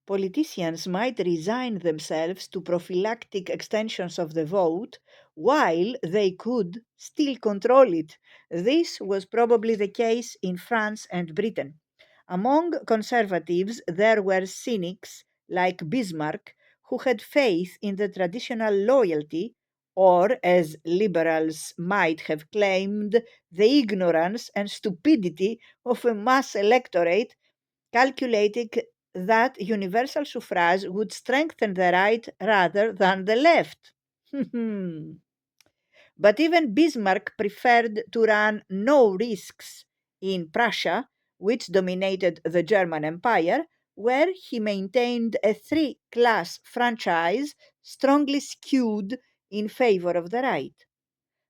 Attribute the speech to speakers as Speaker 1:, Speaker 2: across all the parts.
Speaker 1: Politicians might resign themselves to prophylactic extensions of the vote while they could still control it. This was probably the case in France and Britain. Among conservatives, there were cynics like Bismarck who had faith in the traditional loyalty, or as liberals might have claimed, the ignorance and stupidity of a mass electorate calculating that universal suffrage would strengthen the right rather than the left. But even Bismarck preferred to run no risks in Prussia, which dominated the German Empire, where he maintained a three-class franchise strongly skewed in favor of the right.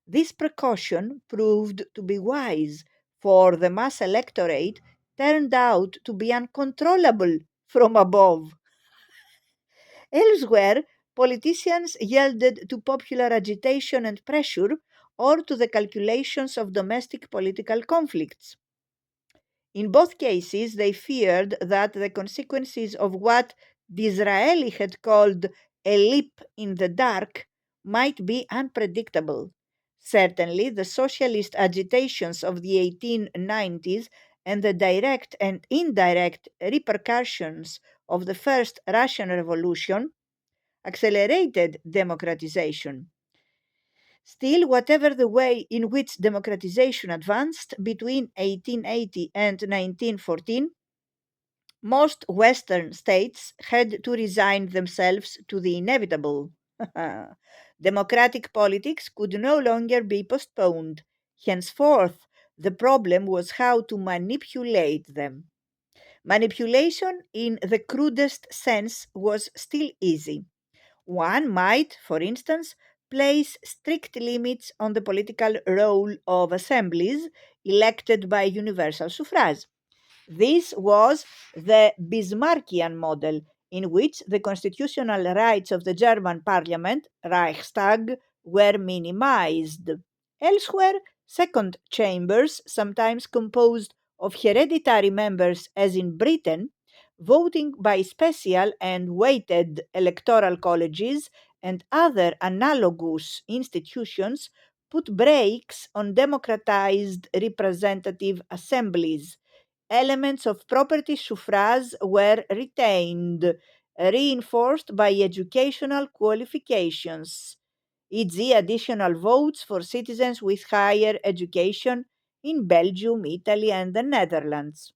Speaker 1: This precaution proved to be wise, for the mass electorate turned out to be uncontrollable from above. Elsewhere, politicians yielded to popular agitation and pressure or to the calculations of domestic political conflicts. In both cases, they feared that the consequences of what Disraeli had called a leap in the dark might be unpredictable. Certainly, the socialist agitations of the 1890s and the direct and indirect repercussions of the first Russian Revolution accelerated democratization. Still, whatever the way in which democratization advanced between 1880 and 1914, most Western states had to resign themselves to the inevitable. Democratic politics could no longer be postponed. Henceforth, the problem was how to manipulate them. Manipulation, in the crudest sense, was still easy. One might, for instance, place strict limits on the political role of assemblies elected by universal suffrage. This was the Bismarckian model, in which the constitutional rights of the German parliament, Reichstag, were minimized. Elsewhere, second chambers, sometimes composed of hereditary members, as in Britain, voting by special and weighted electoral colleges, and other analogous institutions, put brakes on democratized representative assemblies. Elements of property suffrage were retained, reinforced by educational qualifications, e.g., additional votes for citizens with higher education in Belgium, Italy, and the Netherlands.